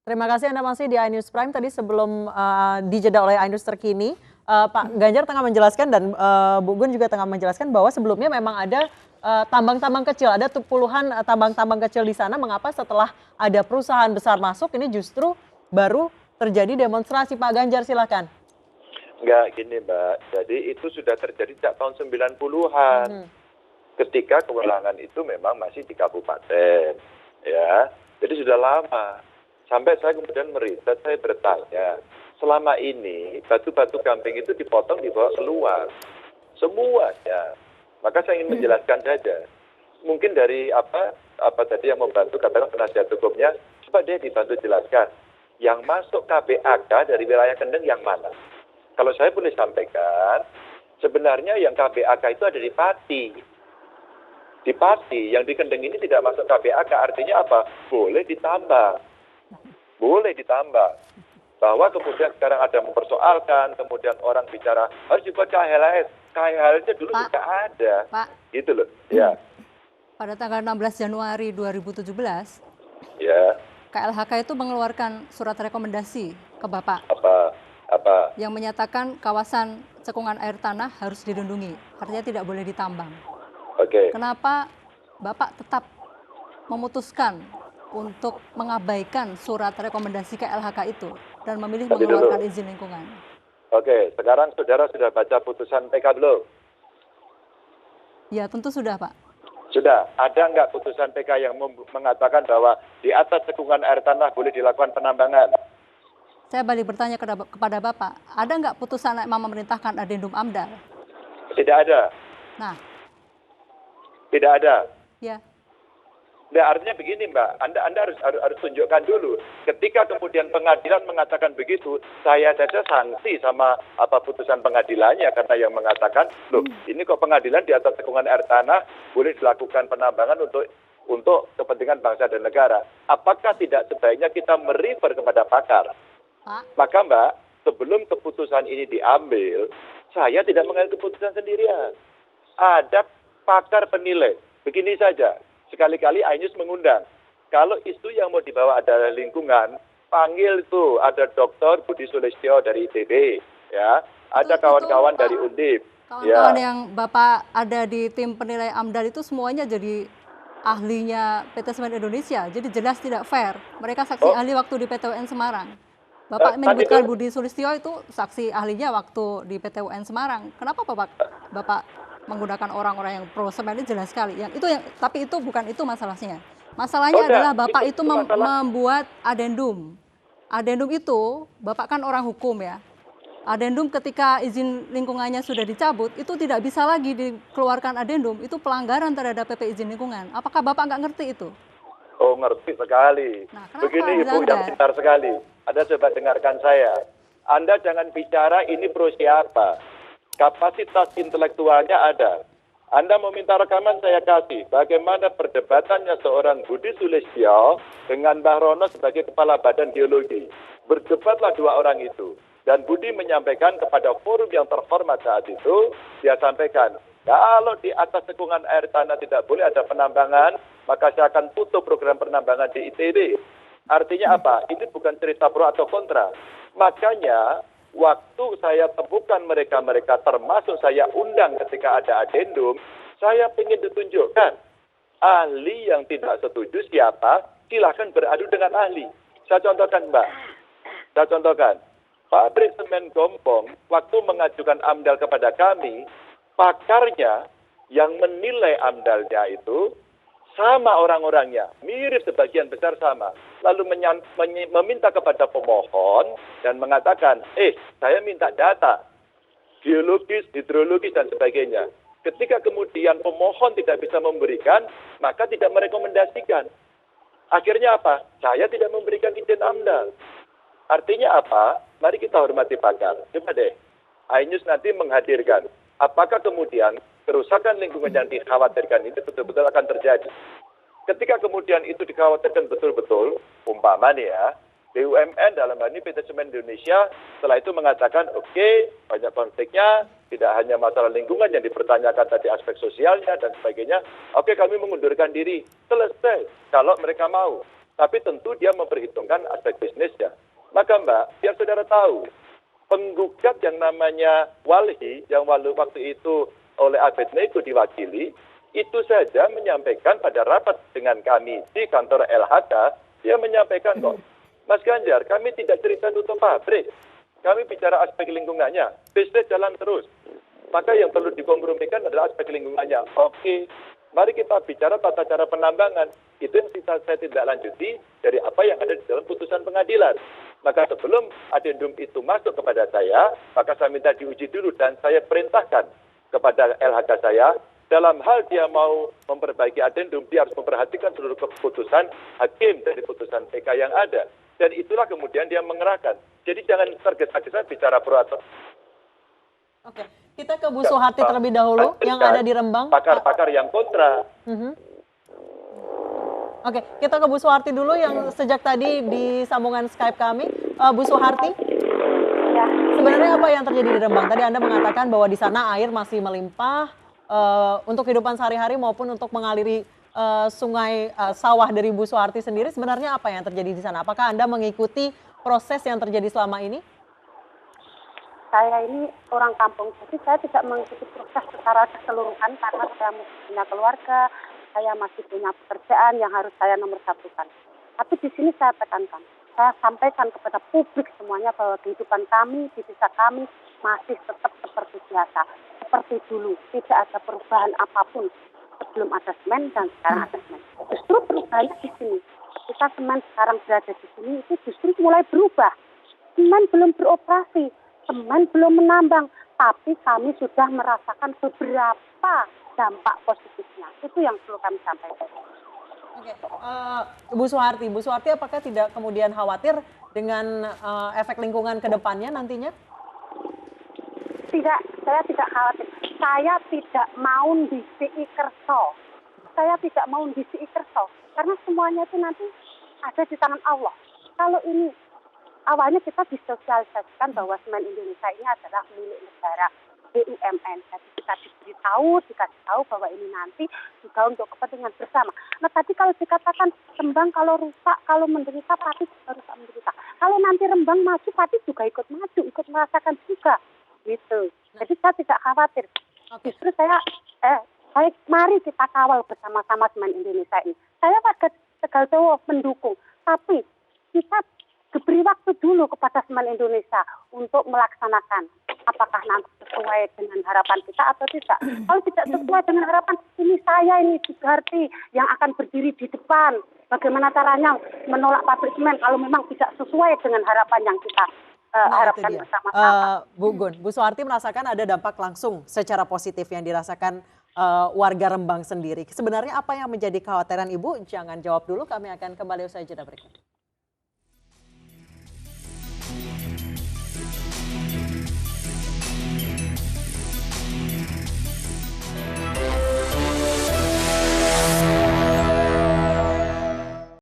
Terima kasih Anda masih di iNews Prime. Tadi sebelum dijeda oleh iNews terkini, Pak Ganjar tengah menjelaskan dan Bu Gun juga tengah menjelaskan bahwa sebelumnya memang ada tambang-tambang kecil, ada puluhan tambang-tambang kecil di sana. Mengapa setelah ada perusahaan besar masuk ini justru baru terjadi demonstrasi? Pak Ganjar silakan. Enggak, gini Mbak, jadi itu sudah terjadi sejak tahun 90-an. Ketika kewenangan itu memang masih di kabupaten, ya. Jadi sudah lama. Sampai saya kemudian meriset, saya bertanya, selama ini batu-batu gamping itu dipotong dibawa keluar, semuanya. Maka saya ingin menjelaskan saja. Mungkin dari apa tadi yang membantu katakan penasihat hukumnya, coba dia dibantu jelaskan. Yang masuk KBAK dari wilayah Kendeng yang mana? Kalau saya boleh sampaikan, sebenarnya yang KBAK itu ada di Pati. Di Pati, yang di Kendeng ini tidak masuk KBAK, artinya apa? Boleh ditambah. Boleh ditambah. Bahwa kemudian sekarang ada mempersoalkan, kemudian orang bicara, harus dibuat KHLS. KHLS-nya dulu juga ada. Pak, gitu loh, ya. Pada tanggal 16 Januari 2017, Ya. KLHK itu mengeluarkan surat rekomendasi ke Bapak. Apa? Yang menyatakan kawasan cekungan air tanah harus dilindungi, artinya tidak boleh ditambang. Oke. Kenapa Bapak tetap memutuskan untuk mengabaikan surat rekomendasi KLHK itu dan memilih mengeluarkan izin lingkungan? Oke, sekarang saudara sudah baca putusan PK belum? Ya, tentu sudah, Pak. Sudah. Ada nggak putusan PK yang mengatakan bahwa di atas cekungan air tanah boleh dilakukan penambangan? Saya balik bertanya kepada Bapak, ada nggak putusan yang memerintahkan adendum AMDAL? Tidak ada. Nah, Tidak ada. ya. Nah, artinya begini Mbak, Anda harus tunjukkan dulu. Ketika kemudian pengadilan mengatakan begitu, saya saja sanksi sama apa putusan pengadilannya karena yang mengatakan, loh ini kok pengadilan di atas cekungan air tanah boleh dilakukan penambangan untuk kepentingan bangsa dan negara. Apakah tidak sebaiknya kita merefer kepada pakar? Pak. Maka Mbak, sebelum keputusan ini diambil, saya tidak mengambil keputusan sendirian. Ada pakar penilai. Begini saja, sekali-kali iNews mengundang. Kalau isu yang mau dibawa adalah lingkungan, panggil itu ada Dr. Budi Sulistyo dari ITB, ya. Ada kawan-kawan dari Undip. Kawan-kawan yang Bapak ada di tim penilai AMDAL itu semuanya jadi ahlinya PT Semen Indonesia. Jadi jelas tidak fair. Mereka saksi ahli waktu di PT UN Semarang. Bapak menyebutkan Budi Sulistyo itu saksi ahlinya waktu di PT UN Semarang. Kenapa Bapak menggunakan orang-orang yang pro semen? Ini jelas sekali. Tapi itu bukan itu masalahnya. Masalahnya adalah Bapak itu membuat adendum. Adendum itu, Bapak kan orang hukum ya. Adendum ketika izin lingkungannya sudah dicabut, itu tidak bisa lagi dikeluarkan adendum. Itu pelanggaran terhadap PP izin lingkungan. Apakah Bapak nggak ngerti itu? Oh, ngerti sekali. Nah, begini Ibu yang pintar sekali. Anda coba dengarkan saya. Anda jangan bicara ini pro siapa. Kapasitas intelektualnya ada. Anda meminta rekaman saya kasih. Bagaimana perdebatannya seorang Budi Sulistyo dengan Mbah Rono sebagai Kepala Badan Geologi. Berdebatlah dua orang itu. Dan Budi menyampaikan kepada forum yang terhormat saat itu, dia sampaikan, kalau di atas cekungan air tanah tidak boleh ada penambangan, maka saya akan tutup program penambangan di ITB. Artinya apa? Ini bukan cerita pro atau kontra. Makanya waktu saya temukan mereka termasuk saya undang ketika ada adendum, saya ingin ditunjukkan ahli yang tidak setuju siapa, silahkan beradu dengan ahli. Saya contohkan Mbak, pabrik semen Gompong waktu mengajukan AMDAL kepada kami, pakarnya yang menilai AMDAL-nya itu sama orang-orangnya, mirip sebagian besar sama. Lalu meminta kepada pemohon dan mengatakan, saya minta data, geologis, hidrologis, dan sebagainya. Ketika kemudian pemohon tidak bisa memberikan, maka tidak merekomendasikan. Akhirnya apa? Saya tidak memberikan izin AMDAL. Artinya apa? Mari kita hormati pakar. Coba deh, iNews nanti menghadirkan. Apakah kemudian kerusakan lingkungan yang dikhawatirkan ini betul-betul akan terjadi? Ketika kemudian itu dikhawatirkan betul-betul, umpama nih ya, BUMN dalam hal ini PT Semen Indonesia setelah itu mengatakan, oke, banyak konfliknya, tidak hanya masalah lingkungan yang dipertanyakan tadi aspek sosialnya dan sebagainya, oke kami mengundurkan diri, selesai kalau mereka mau. Tapi tentu dia memperhitungkan aspek bisnisnya. Maka Mbak, biar saudara tahu, penggugat yang namanya Walhi, yang waktu itu oleh Abednego diwakili, itu saja menyampaikan pada rapat dengan kami di kantor LHK, dia menyampaikan kok, Mas Ganjar, kami tidak cerita tutup pabrik. Kami bicara aspek lingkungannya, bisnis jalan terus. Maka yang perlu dikompromikan adalah aspek lingkungannya. Oke, mari kita bicara tata cara penambangan. Itu yang saya tidak lanjuti dari apa yang ada di dalam putusan pengadilan. Maka sebelum adendum itu masuk kepada saya, maka saya minta diuji dulu dan saya perintahkan kepada LHK saya, dalam hal dia mau memperbaiki adendum, dia harus memperhatikan seluruh keputusan hakim dari putusan PK yang ada. Dan itulah kemudian dia mengerahkan. Jadi jangan tergesa-gesa bicara pro atau. Oke, kita ke Bu Suharti terlebih dahulu yang ada di Rembang. Pakar-pakar yang kontra. Oke, kita ke Bu Suharti dulu yang sejak tadi di sambungan Skype kami. Bu Suharti, sebenarnya apa yang terjadi di Rembang? Tadi Anda mengatakan bahwa di sana air masih melimpah untuk kehidupan sehari-hari maupun untuk mengaliri sungai sawah dari Bu Suharti sendiri. Sebenarnya apa yang terjadi di sana? Apakah Anda mengikuti proses yang terjadi selama ini? Saya ini orang kampung, jadi saya tidak mengikuti proses secara keseluruhan karena saya masih punya keluarga, saya masih punya pekerjaan yang harus saya nomor satukan. Tapi di sini saya tekankan, saya sampaikan kepada publik semuanya bahwa kehidupan kami di desa kami masih tetap seperti biasa, seperti dulu, tidak ada perubahan apapun. Sebelum ada semen dan sekarang ada semen. Justru perubahannya di sini. Kita semen sekarang berada di sini itu justru mulai berubah. Semen belum beroperasi, semen belum menambang, tapi kami sudah merasakan beberapa dampak positifnya. Itu yang perlu kami sampaikan. Oke, Bu Suharti apakah tidak kemudian khawatir dengan efek lingkungan ke depannya nantinya? Tidak, saya tidak khawatir. Saya tidak mau disi kerso. Saya tidak mau disi kerso. Karena semuanya itu nanti ada di tangan Allah. Kalau ini awalnya kita disosialisasikan bahwa semen Indonesia ini adalah milik negara, BUMN. Jadi kita dikasih tahu bahwa ini nanti juga untuk kepentingan bersama. Nah tadi kalau dikatakan Rembang kalau rusak, kalau menderita, Pati juga rusak menderita. Kalau nanti Rembang maju, Pati juga ikut maju, ikut merasakan juga. Gitu. Jadi saya tidak khawatir. Justru saya mari kita kawal bersama-sama semen Indonesia ini. Saya warga Tegal Jawa mendukung, tapi kita diberi waktu dulu kepada semen Indonesia untuk melaksanakan. Apakah nanti sesuai dengan harapan kita atau tidak? Kalau tidak sesuai dengan harapan, ini saya ini Suharti yang akan berdiri di depan. Bagaimana caranya menolak pabrik semen kalau memang tidak sesuai dengan harapan yang kita harapkan bersama-sama. Bu Suharti merasakan ada dampak langsung secara positif yang dirasakan warga Rembang sendiri. Sebenarnya apa yang menjadi kekhawatiran Ibu? Jangan jawab dulu, kami akan kembali usai jeda berikut.